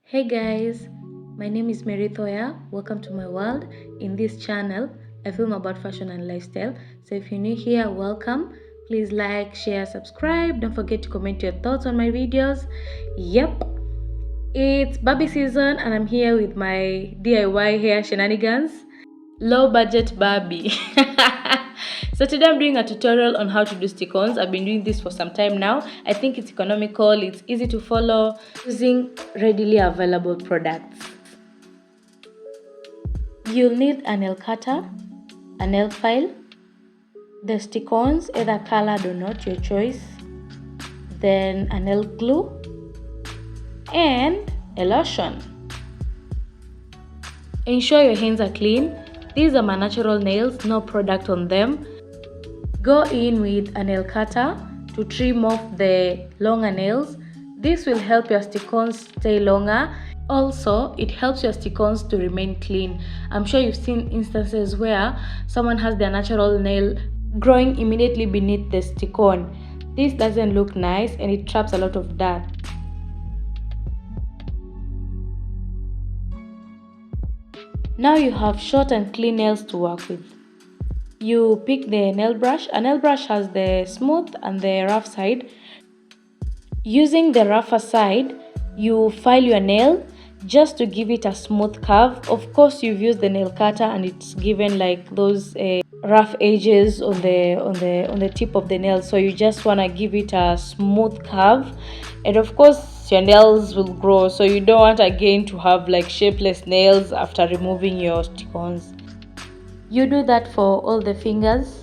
Hey guys, my name is Mary Thoya. Welcome to my world. In this channel, I film about fashion and lifestyle. So if you're new here, welcome. Please like, share, subscribe. Don't forget to comment your thoughts on my videos. Yep, it's Barbie season and I'm here with my DIY hair shenanigans. Low budget Barbie. So today I'm doing a tutorial on how to do stick-ons. I've been doing this for some time now. I think it's economical, it's easy to follow, using readily available products. You'll need a nail cutter, a nail file, the stick-ons, either colored or not, your choice, then a nail glue, and a lotion. Ensure your hands are clean. These are my natural nails, no product on them. Go in with a nail cutter to trim off the longer nails. This will help your stick-ons stay longer. Also, it helps your stick-ons to remain clean. I'm sure you've seen instances where someone has their natural nail growing immediately beneath the stick-on. This doesn't look nice and it traps a lot of dirt. Now you have short and clean nails to work with. You pick the nail brush. A nail brush has the smooth and the rough side. Using the rougher side, you file your nail just to give it a smooth curve. Of course, you've used the nail cutter and it's given like those rough edges on the tip of the nail. So you just want to give it a smooth curve. And of course, your nails will grow. So you don't want again to have like shapeless nails after removing your stick-ons. You do that for all the fingers.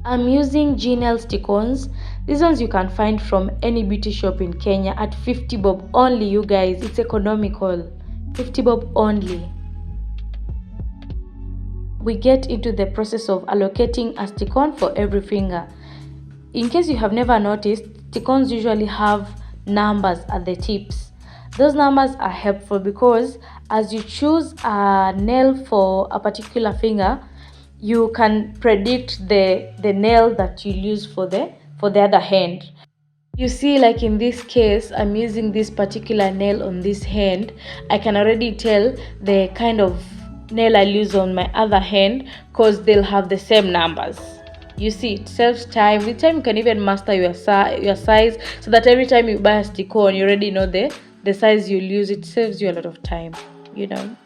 I'm using G-nail stick-ons. These ones you can find from any beauty shop in Kenya at 50 bob only, you guys. It's economical. 50 bob only. We get into the process of allocating a stick-on for every finger. In case you have never noticed, stick-ons usually have numbers at the tips. Those numbers are helpful because as you choose a nail for a particular finger, you can predict the nail that you'll use for the other hand. You see, like in this case, I'm using this particular nail on this hand. I can already tell the kind of nail I'll use on my other hand because they'll have the same numbers. You see, it saves time. With time, you can even master your size so that every time you buy a stick-on, you already know the size you'll use. It saves you a lot of time, you know.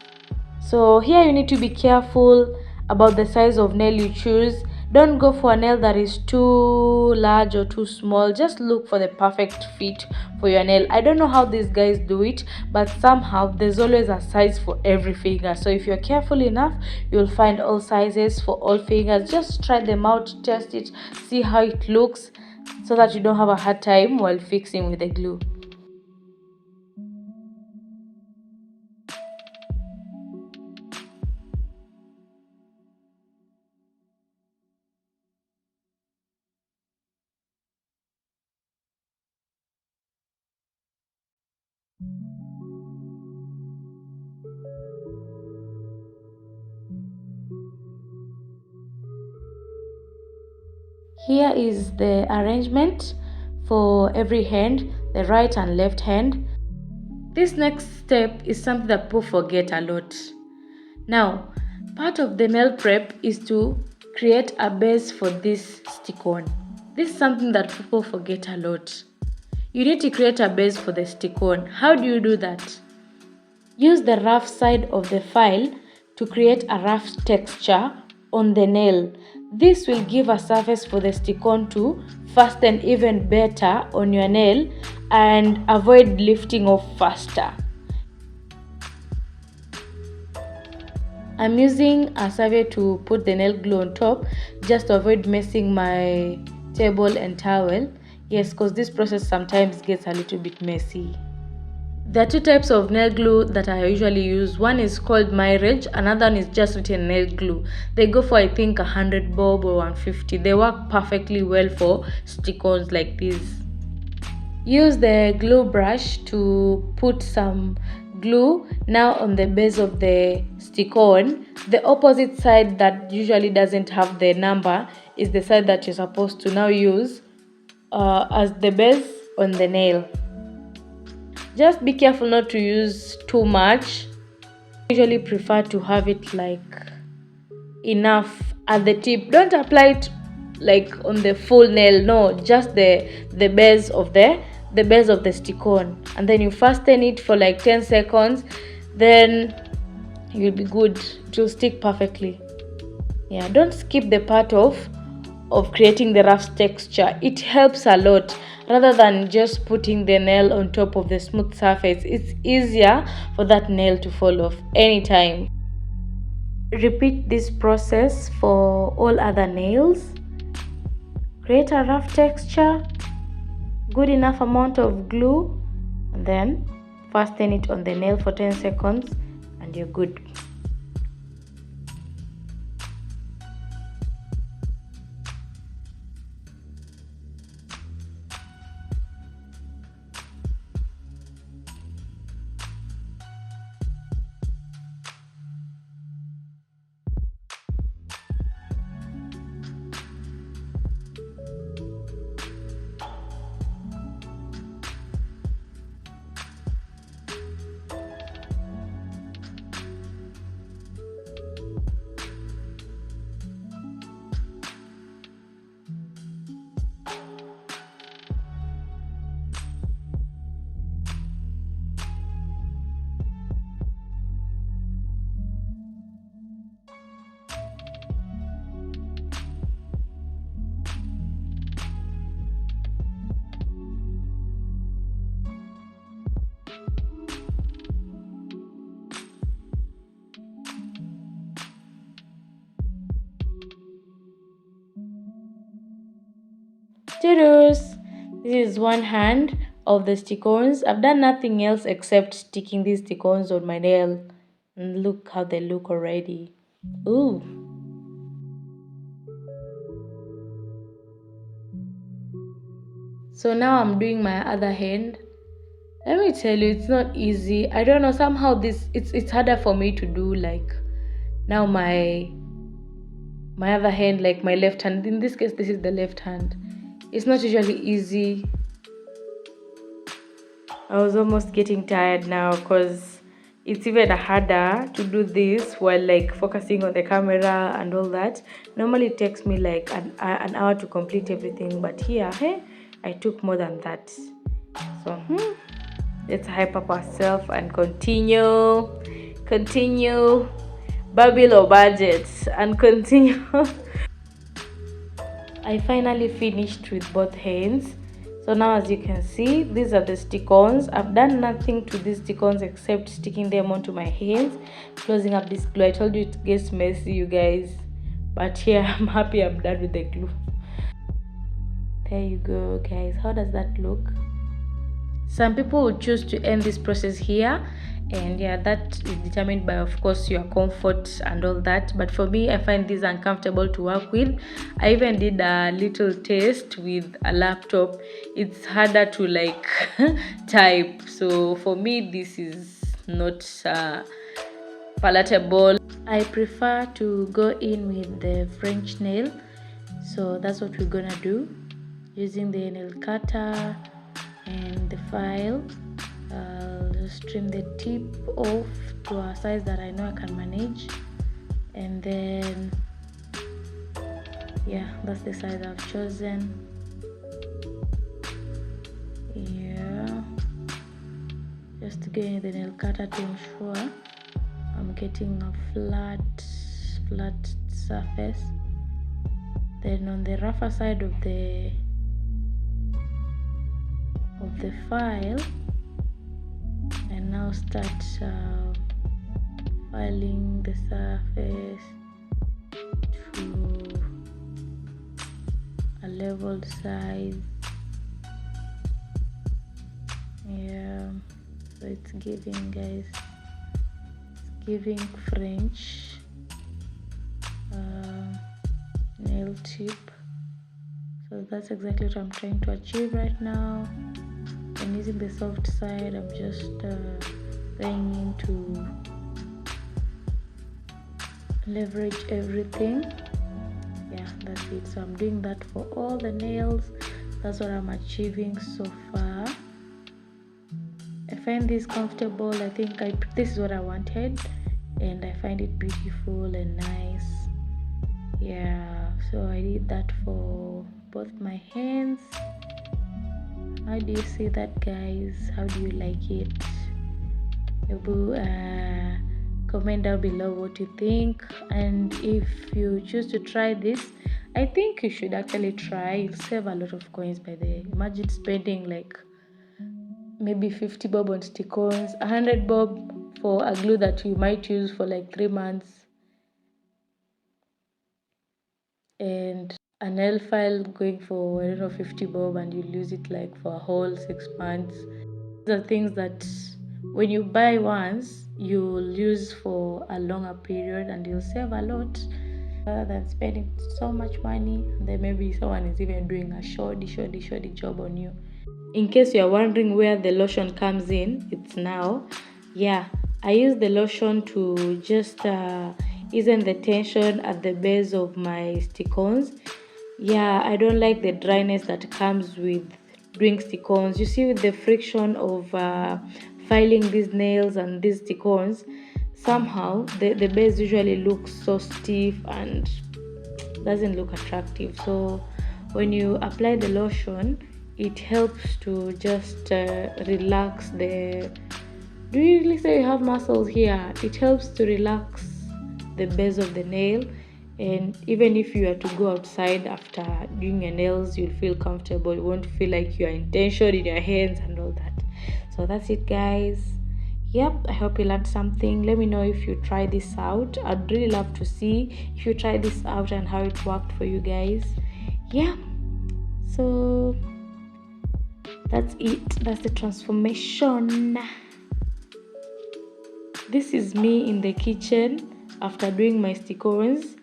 So here you need to be careful about the size of nail you choose. Don't go for a nail that is too large or too small. Just look for the perfect fit for your nail. I don't know how these guys do it, but somehow there's always a size for every finger. So if you're careful enough, you'll find all sizes for all fingers. Just try them out, test it, see how it looks so that you don't have a hard time while fixing with the glue. Here is the arrangement for every hand, the right and left hand. This next step is something that people forget a lot. Now, part of the nail prep is to create a base for this stick-on. This is something that people forget a lot. You need to create a base for the stick-on. How do you do that? Use the rough side of the file to create a rough texture on the nail. This will give a surface for the stick-on to fasten even better on your nail and avoid lifting off faster. I'm using a survey to put the nail glue on top just to avoid messing my table and towel. Yes, because this process sometimes gets a little bit messy. There are two types of nail glue that I usually use. One is called Mirage, another one is just written nail glue. They go for I think 100 bob or 150. They work perfectly well for stick-ons like this. Use the glue brush to put some glue now on the base of the stick-on. The opposite side that usually doesn't have the number is the side that you're supposed to now use as the base on the nail. Just be careful not to use too much. I usually prefer to have it like enough at the tip. Don't apply it like on the full nail, no, just the base of the stick-on, and then you fasten it for like 10 seconds, then you'll be good. It will stick perfectly. Yeah, don't skip the part of creating the rough texture. It helps a lot rather than just putting the nail on top of the smooth surface. It's easier for that nail to fall off anytime. Repeat this process for all other nails. Create a rough texture, good enough amount of glue, and then fasten it on the nail for 10 seconds and you're good. Toodles! This is one hand of the stick-ons. I've done nothing else except sticking these stick-ons on my nail. And look how they look already. Ooh! So now I'm doing my other hand. Let me tell you, it's not easy. I don't know, somehow it's harder for me to do like now my other hand, like my left hand. In this case, this is the left hand. It's not usually easy. I was almost getting tired now because it's even harder to do this while like focusing on the camera and all that. Normally it takes me like an hour to complete everything, but here, hey, I took more than that. So let's hype up ourselves and continue Babble or budget and continue. I finally finished with both hands. So now as you can see, these are the stick-ons. I've done nothing to these stick-ons except sticking them onto my hands, closing up this glue. I told you it gets messy, you guys, but here I'm happy I'm done with the glue. There you go, guys. How does that look? Some people would choose to end this process here, and yeah, that is determined by, of course, your comfort and all that, but for me, I find this uncomfortable to work with. I even did a little test with a laptop. It's harder to like type, so for me this is not palatable. I prefer to go in with the French nail, so that's what we're gonna do using the nail cutter and the file. I'll just trim the tip off to a size that I know I can manage, and then yeah, that's the size I've chosen. Yeah, just to get in the nail cutter to ensure I'm getting a flat surface. Then on the rougher side of the file, and now start filing the surface to a leveled size. Yeah, so it's giving, guys, it's giving French nail tip. So that's exactly what I'm trying to achieve right now. I'm using the soft side. I'm just going in to leverage everything. Yeah, that's it. So I'm doing that for all the nails. That's what I'm achieving so far. I find this comfortable. I think this is what I wanted, and I find it beautiful and nice. Yeah, so I did that for both my hands. How do you see that, guys? How do you like it? Comment down below what you think, and if you choose to try this, I think you should actually try. You'll save a lot of coins by the imagine spending like maybe 50 bob on Stickons, 100 bob for a glue that you might use for like 3 months, and a nail file going for, I don't know, 50 bob, and you'll use it like for a whole 6 months. These are things that when you buy once, you'll use for a longer period, and you'll save a lot rather than spending so much money. Then maybe someone is even doing a shoddy job on you. In case you're wondering where the lotion comes in, it's now. Yeah, I use the lotion to just ease the tension at the base of my stick-ons. Yeah, I don't like the dryness that comes with doing stick-ons. You see, with the friction of filing these nails and these stick-ons, somehow the base usually looks so stiff and doesn't look attractive. So when you apply the lotion, it helps to just relax the, do you really say you have muscles here? It helps to relax the base of the nail, and even if you are to go outside after doing your nails, you'll feel comfortable. You won't feel like you are in tension in your hands and all that. So that's it, guys. Yep, I hope you learned something. Let me know if you try this out. I'd really love to see if you try this out and how it worked for you guys. Yeah, so that's it. That's the transformation. This is me in the kitchen after doing my stick-ons,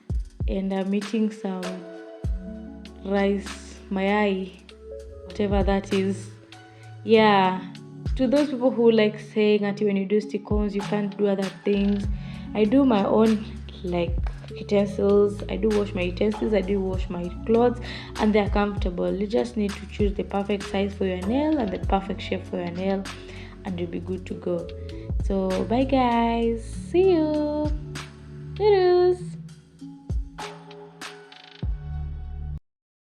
and I'm eating some rice, mayai, whatever that is. Yeah, to those people who like saying that when you do stick-ons you can't do other things, I do my own like utensils. I do wash my utensils, I do wash my clothes, and they're comfortable. You just need to choose the perfect size for your nail and the perfect shape for your nail, and you'll be good to go. So bye guys, see you. Toodles.